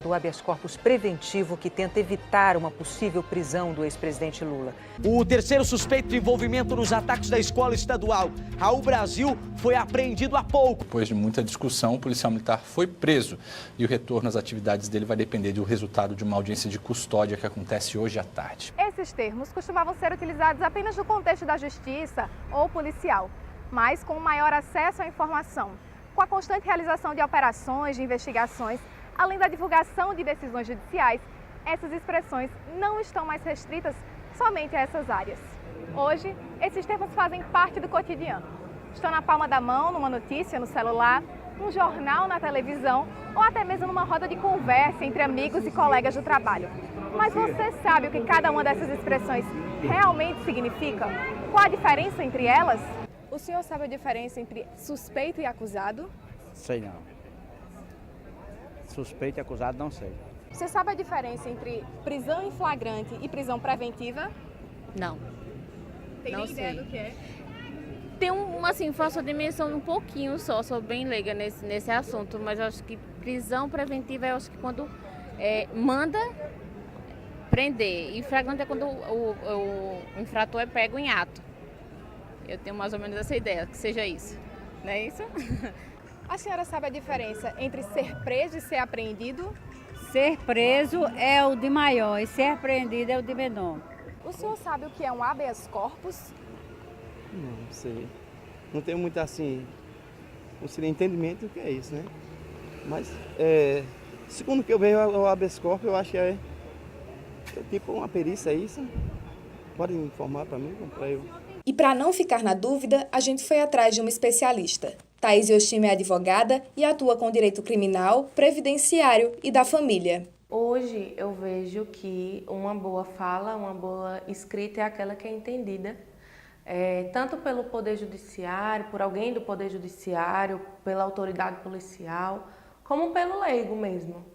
do habeas corpus preventivo que tenta evitar uma possível prisão do ex-presidente Lula. O terceiro suspeito de envolvimento nos ataques da escola estadual, Raul Brasil, foi apreendido há pouco. Depois de muita discussão, o policial militar foi preso e o retorno às atividades dele vai depender do resultado de uma audiência de custódia que acontece hoje à tarde. Esses termos costumavam ser utilizados apenas no contexto da justiça ou policial, mas com maior acesso à informação. Com a constante realização de operações, de investigações, além da divulgação de decisões judiciais, essas expressões não estão mais restritas somente a essas áreas. Hoje, esses termos fazem parte do cotidiano. Estão na palma da mão, numa notícia no celular, num jornal na televisão ou até mesmo numa roda de conversa entre amigos e colegas do trabalho. Mas você sabe o que cada uma dessas expressões realmente significa? Qual a diferença entre elas? O senhor sabe a diferença entre suspeito e acusado? Sei não. Suspeito e acusado, não sei. Você sabe a diferença entre prisão em flagrante e prisão preventiva? Não. Tem Não nem ideia sei. do que é? Tem assim, faço a dimensão um pouquinho só, sou bem leiga nesse assunto, mas eu acho que prisão preventiva eu acho que quando manda prender, e flagrante é quando o infrator é pego em ato. Eu tenho mais ou menos essa ideia, que seja isso, não é isso? A senhora sabe a diferença entre ser preso e ser apreendido? Ser preso é o de maior e ser apreendido é o de menor. O senhor sabe o que é um habeas corpus? Não sei. Não tenho muito assim, um entendimento do que é isso, né? Mas, segundo o que eu vejo, o habeas corpus, eu acho que é tipo uma perícia, é isso? Pode informar para mim, para eu. E para não ficar na dúvida, a gente foi atrás de uma especialista. Thaís Yoshimi é advogada e atua com direito criminal, previdenciário e da família. Hoje eu vejo que uma boa fala, uma boa escrita é aquela que é entendida, tanto pelo Poder Judiciário, por alguém do Poder Judiciário, pela autoridade policial, como pelo leigo mesmo.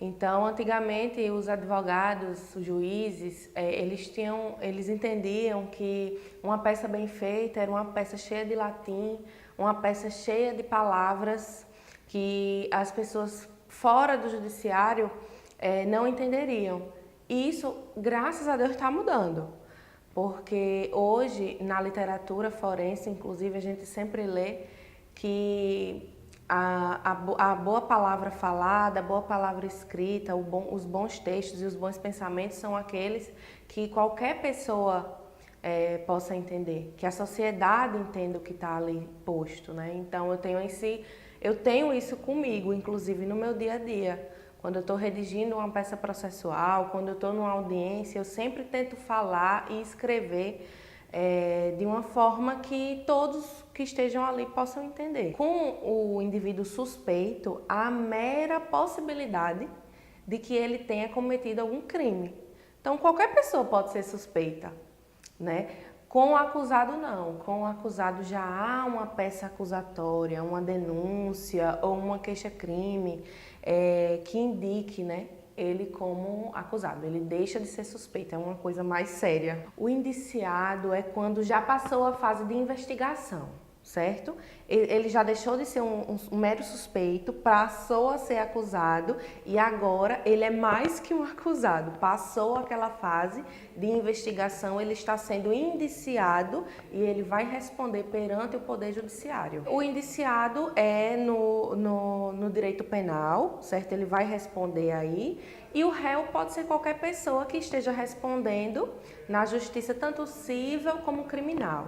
Então, antigamente, os advogados, os juízes, eles entendiam que uma peça bem feita era uma peça cheia de latim, uma peça cheia de palavras que as pessoas fora do judiciário não entenderiam. E isso, graças a Deus, está mudando. Porque hoje, na literatura forense, inclusive, a gente sempre lê que a boa palavra falada, a boa palavra escrita, os bons textos e os bons pensamentos são aqueles que qualquer pessoa possa entender, que a sociedade entenda o que está ali posto, né? Então eu tenho isso comigo, inclusive no meu dia a dia. Quando eu estou redigindo uma peça processual, quando eu estou numa audiência, eu sempre tento falar e escrever de uma forma que todos que estejam ali possam entender. Com o indivíduo suspeito, há a mera possibilidade de que ele tenha cometido algum crime. Então, qualquer pessoa pode ser suspeita, né? Com o acusado, não. Com o acusado já há uma peça acusatória, uma denúncia ou uma queixa-crime que indique, né, ele como acusado. Ele deixa de ser suspeito, é uma coisa mais séria. O indiciado é quando já passou a fase de investigação, certo? Ele já deixou de ser um mero suspeito, passou a ser acusado e agora ele é mais que um acusado. Passou aquela fase de investigação, ele está sendo indiciado e ele vai responder perante o Poder Judiciário. O indiciado é no direito penal, certo? Ele vai responder aí. E o réu pode ser qualquer pessoa que esteja respondendo na justiça, tanto civil como criminal.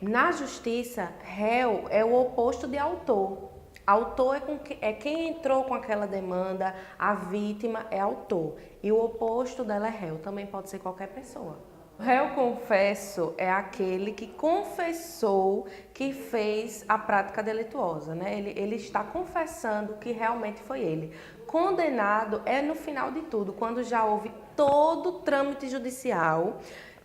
Na justiça, réu é o oposto de autor. Autor é quem entrou com aquela demanda, a vítima é autor. E o oposto dela é réu, também pode ser qualquer pessoa. O réu confesso é aquele que confessou que fez a prática delituosa, né? Ele está confessando que realmente foi ele. Condenado é no final de tudo, quando já houve todo o trâmite judicial,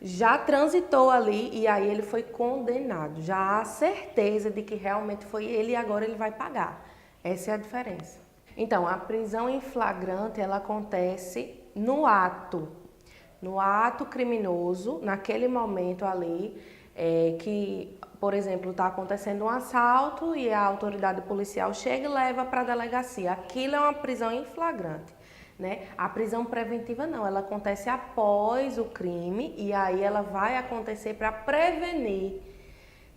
já transitou ali e aí ele foi condenado. Já há certeza de que realmente foi ele e agora ele vai pagar. Essa é a diferença. Então, a prisão em flagrante, ela acontece no ato criminoso, naquele momento ali, que, por exemplo, está acontecendo um assalto e a autoridade policial chega e leva para a delegacia. Aquilo é uma prisão em flagrante. né? A prisão preventiva não, ela acontece após o crime e aí ela vai acontecer para prevenir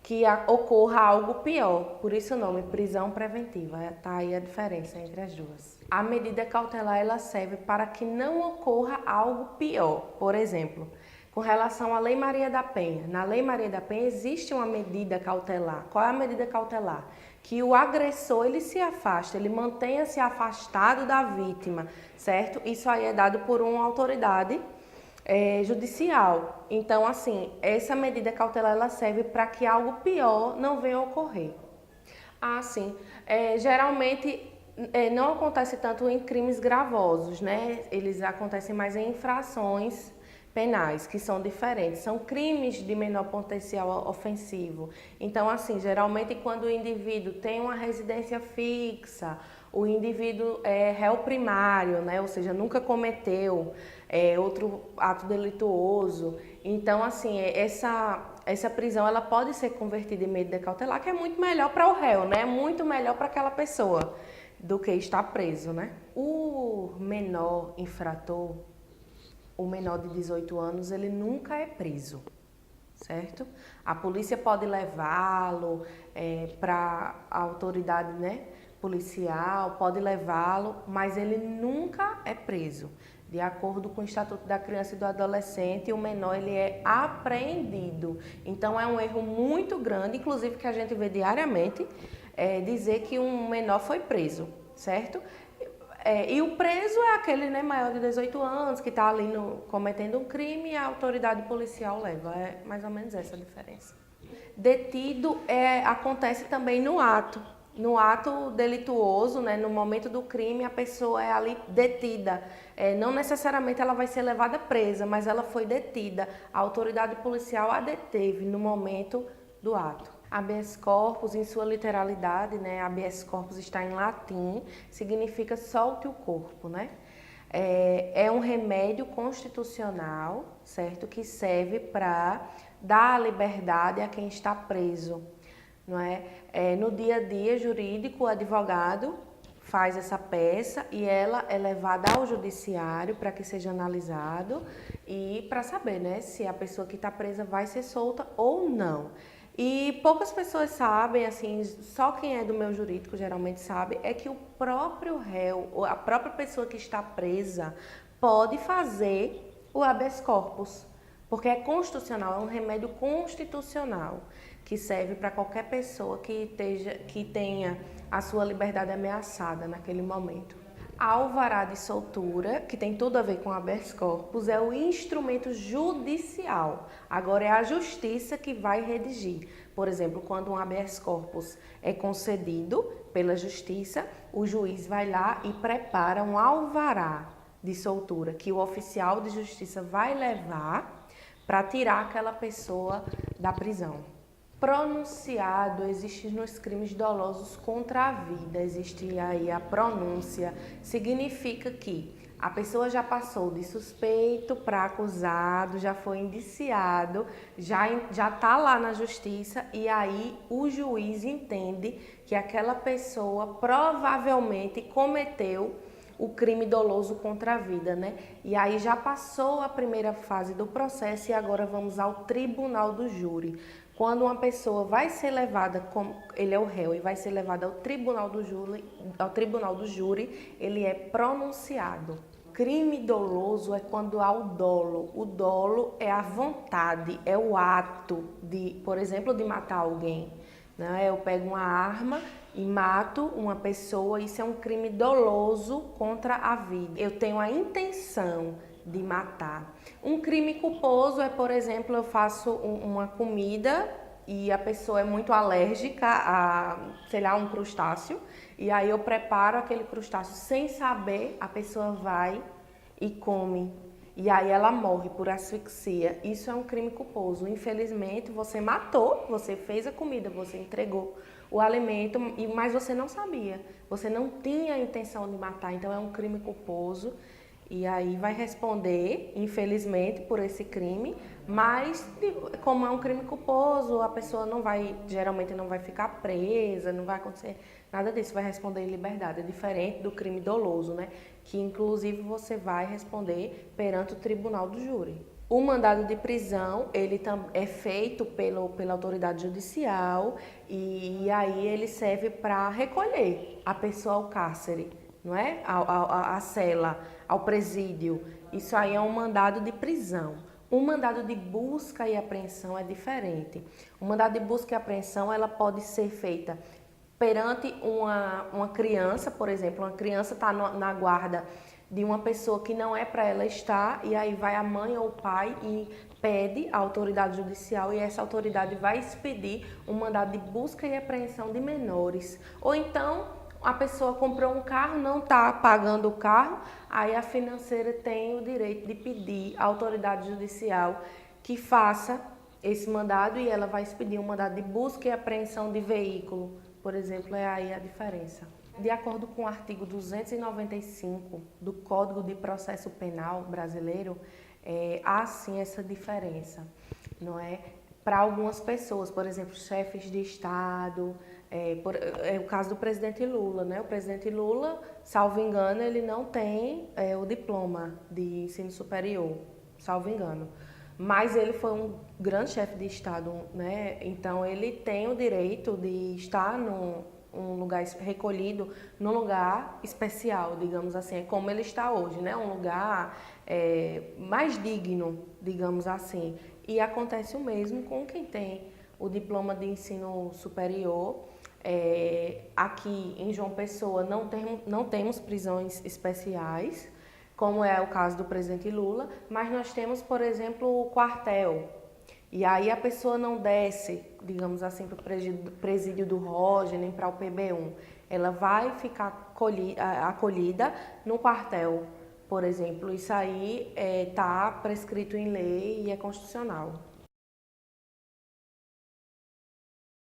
que ocorra algo pior. Por isso o nome, prisão preventiva. Tá aí a diferença entre as duas. A medida cautelar ela serve para que não ocorra algo pior. Por exemplo, com relação à Lei Maria da Penha. Na Lei Maria da Penha existe uma medida cautelar. Qual é a medida cautelar? Que o agressor ele se afaste, ele mantenha-se afastado da vítima, certo? Isso aí é dado por uma autoridade judicial. Então, assim, essa medida cautelar ela serve para que algo pior não venha a ocorrer. Sim. Geralmente não acontece tanto em crimes gravosos, né? Eles acontecem mais em infrações penais, que são diferentes. São crimes de menor potencial ofensivo. Então, assim, geralmente quando o indivíduo tem uma residência fixa, o indivíduo é réu primário, né? Ou seja, nunca cometeu outro ato delituoso. Então, assim, essa prisão ela pode ser convertida em medida cautelar, que é muito melhor para o réu, né? Muito melhor para aquela pessoa do que estar preso, né? O menor infrator, o menor de 18 anos, ele nunca é preso, certo? A polícia pode levá-lo para a autoridade, né, policial, pode levá-lo, mas ele nunca é preso. De acordo com o Estatuto da Criança e do Adolescente, o menor ele é apreendido. Então é um erro muito grande, inclusive que a gente vê diariamente, dizer que um menor foi preso, certo? E o preso é aquele, né, maior de 18 anos que está ali cometendo um crime e a autoridade policial leva. É mais ou menos essa a diferença. Detido acontece também no ato. No ato delituoso, né, no momento do crime, a pessoa é ali detida. Não necessariamente ela vai ser levada presa, mas ela foi detida. A autoridade policial a deteve no momento do ato. Habeas corpus, em sua literalidade, né, habeas corpus está em latim, significa solte o corpo, né? É um remédio constitucional, certo, que serve para dar a liberdade a quem está preso, não é? No dia a dia jurídico, o advogado faz essa peça e ela é levada ao judiciário para que seja analisado e para saber, né, se a pessoa que está presa vai ser solta ou não. E poucas pessoas sabem, assim, só quem é do meio jurídico geralmente sabe, é que o próprio réu, ou a própria pessoa que está presa, pode fazer o habeas corpus, porque é constitucional, é um remédio constitucional, que serve para qualquer pessoa que tenha a sua liberdade ameaçada naquele momento. A alvará de soltura, que tem tudo a ver com habeas corpus, é o instrumento judicial. Agora é a justiça que vai redigir. Por exemplo, quando um habeas corpus é concedido pela justiça, o juiz vai lá e prepara um alvará de soltura, que o oficial de justiça vai levar para tirar aquela pessoa da prisão. Pronunciado existe nos crimes dolosos contra a vida, existe aí a pronúncia, significa que a pessoa já passou de suspeito para acusado, já foi indiciado, já está lá na justiça e aí o juiz entende que aquela pessoa provavelmente cometeu o crime doloso contra a vida, né? E aí já passou a primeira fase do processo e agora vamos ao tribunal do júri. Quando uma pessoa vai ser levada, como ele é o réu, e vai ser levada ao tribunal do júri, ele é pronunciado. Crime doloso é quando há o dolo. O dolo é a vontade, é o ato de, por exemplo, de matar alguém, né? Eu pego uma arma e mato uma pessoa, isso é um crime doloso contra a vida. Eu tenho a intenção de matar. Um crime culposo é, por exemplo, eu faço uma comida e a pessoa é muito alérgica a, sei lá, um crustáceo, e aí eu preparo aquele crustáceo sem saber, a pessoa vai e come. E aí ela morre por asfixia. Isso é um crime culposo. Infelizmente, você matou, você fez a comida, você entregou o alimento, mas você não sabia. Você não tinha a intenção de matar, então é um crime culposo. E aí vai responder, infelizmente, por esse crime, mas como é um crime culposo, a pessoa geralmente não vai ficar presa, não vai acontecer nada disso, vai responder em liberdade. É diferente do crime doloso, né? que inclusive você vai responder perante o tribunal do júri. O mandado de prisão, ele é feito pela autoridade judicial e aí ele serve para recolher a pessoa ao cárcere, não é? À cela, ao presídio. Isso aí é um mandado de prisão. O mandado de busca e apreensão é diferente. O mandado de busca e apreensão, ela pode ser feita perante uma criança, por exemplo, uma criança está na guarda de uma pessoa que não é para ela estar, e aí vai a mãe ou o pai e pede à autoridade judicial e essa autoridade vai expedir um mandado de busca e apreensão de menores. Ou então a pessoa comprou um carro, não está pagando o carro, aí a financeira tem o direito de pedir à autoridade judicial que faça esse mandado e ela vai expedir um mandado de busca e apreensão de veículo, por exemplo, é aí a diferença. De acordo com o artigo 295 do Código de Processo Penal brasileiro, há sim essa diferença, não é? Para algumas pessoas, por exemplo, chefes de Estado, é o caso do presidente Lula, né? O presidente Lula, salvo engano, ele não tem o diploma de ensino superior, salvo engano. Mas ele foi um grande chefe de Estado, né? Então ele tem o direito de estar num lugar recolhido, num lugar especial, digamos assim, é como ele está hoje, né? Um lugar mais digno, digamos assim. E acontece o mesmo com quem tem o diploma de ensino superior. Aqui em João Pessoa não temos prisões especiais, como é o caso do presidente Lula, mas nós temos, por exemplo, o quartel. E aí a pessoa não desce, digamos assim, para o presídio do Roger, nem para o PB1. Ela vai ficar acolhida no quartel, por exemplo. Isso aí está prescrito em lei e é constitucional.